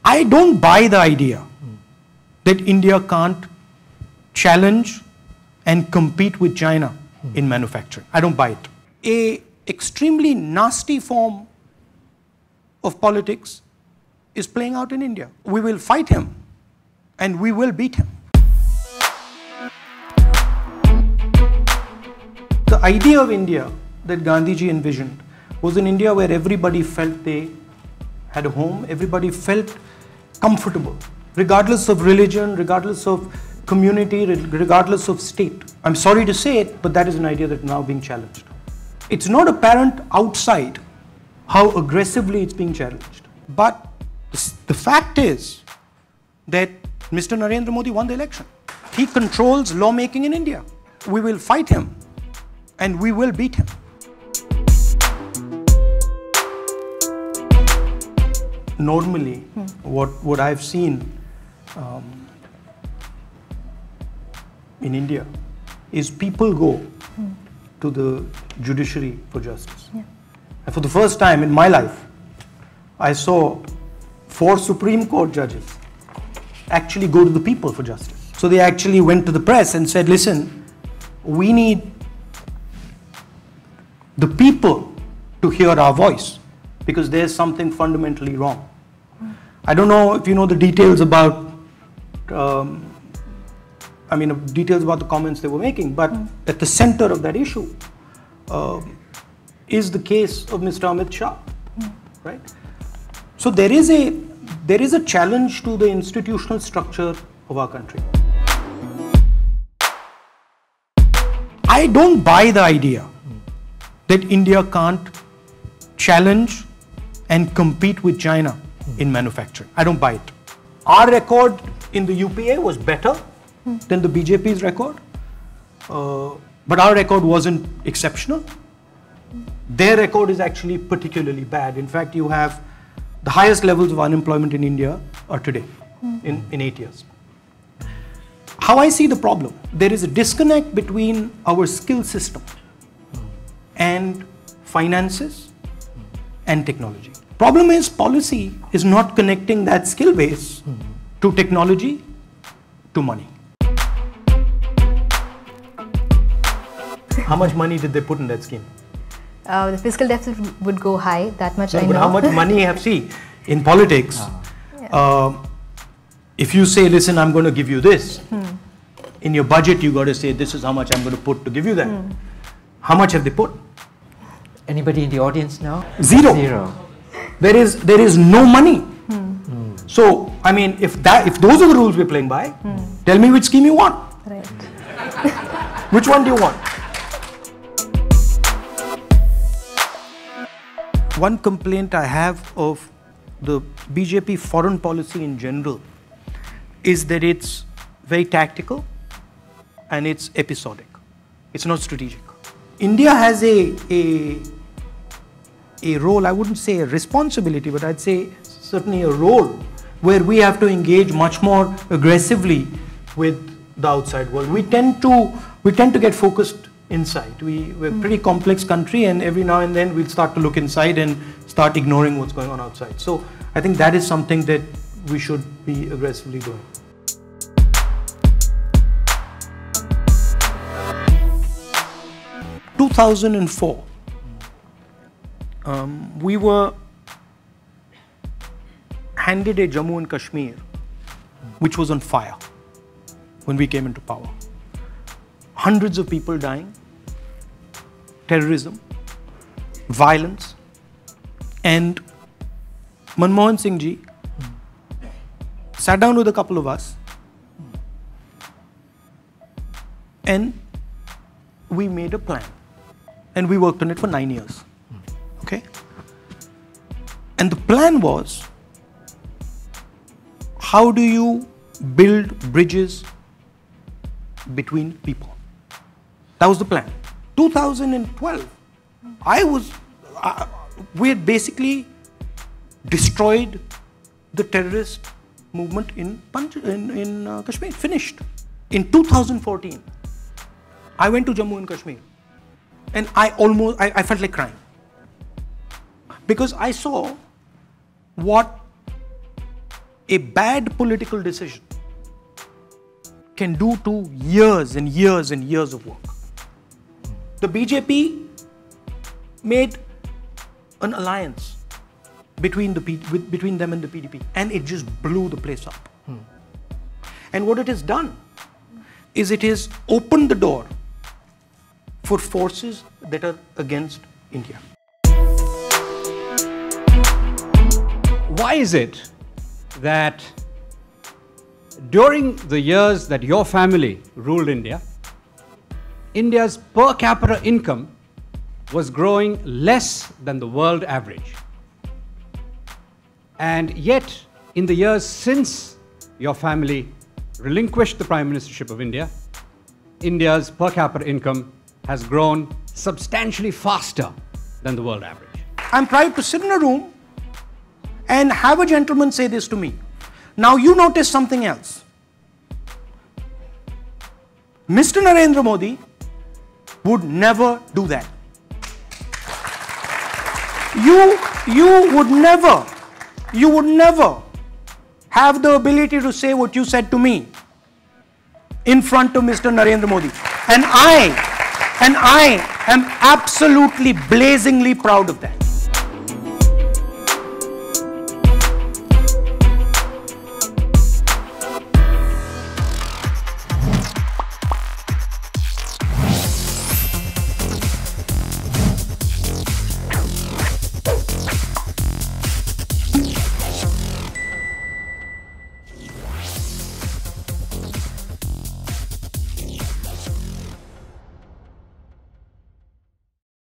I don't buy the idea that India can't challenge and compete with China in manufacturing. I don't buy it. A extremely nasty form of politics is playing out in India. We will fight him and we will beat him. The idea of India that Gandhiji envisioned was an India where everybody felt they had a home, everybody felt comfortable, regardless of religion, regardless of community, regardless of state. I'm sorry to say it, but that is an idea that's now being challenged. It's not apparent outside how aggressively it's being challenged. But the fact is that Mr. Narendra Modi won the election. He controls lawmaking in India. We will fight him and we will beat him. Normally, what I've seen in India is people go to the judiciary for justice. Yeah. And for the first time in my life, I saw 4 Supreme Court judges actually go to the people for justice. So they actually went to the press and said, listen, we need the people to hear our voice because there's something fundamentally wrong. I don't know if you know the details about details about the comments they were making, but at the center of that issue is the case of Mr. Amit Shah, right? So there is a challenge to the institutional structure of our country. I don't buy the idea that India can't challenge and compete with China in manufacturing. I don't buy it. Our record in the UPA was better than the BJP's record, but our record wasn't exceptional. Their record is actually particularly bad. In fact, you have the highest levels of unemployment in India are today, in 8 years. How I see the problem, there is a disconnect between our skill system and finances and technology. Problem is, policy is not connecting that skill base to technology, to money. How much money did they put in that scheme? The fiscal deficit would go high, that much I know. But how much money have, see, in politics, if you say, listen, I'm going to give you this, in your budget you got to say, this is how much I'm going to put to give you that. How much have they put? Anybody in the audience now? Zero. Zero. There is no money. So, I mean, if those are the rules we're playing by, tell me which scheme you want. Right. Which one do you want? One complaint I have of the BJP foreign policy in general is that it's very tactical and it's episodic. It's not strategic. India has a role, I wouldn't say a responsibility, but I'd say certainly a role where we have to engage much more aggressively with the outside world. We tend to get focused inside. We're a pretty complex country, and every now and then we'll start to look inside and start ignoring what's going on outside. So I think that is something that we should be aggressively doing. In 2004, we were handed a Jammu and Kashmir which was on fire when we came into power. Hundreds of people dying, terrorism, violence, and Manmohan Singh ji sat down with a couple of us and we made a plan and we worked on it for 9 years. Okay? And the plan was, how do you build bridges between people? That was the plan. 2012, we had basically destroyed the terrorist movement in Kashmir, finished. In 2014, I went to Jammu and Kashmir and I felt like crying. Because I saw what a bad political decision can do to years and years and years of work. The BJP made an alliance between them and the PDP, and it just blew the place up. And what it has done is it has opened the door for forces that are against India. Why is it that during the years that your family ruled India, India's per capita income was growing less than the world average? And yet, in the years since your family relinquished the Prime Ministership of India, India's per capita income has grown substantially faster than the world average. I'm proud to sit in a room and have a gentleman say this to me. Now you notice something else. Mr. Narendra Modi would never do that. You would never have the ability to say what you said to me in front of Mr. Narendra Modi. And I am absolutely blazingly proud of that.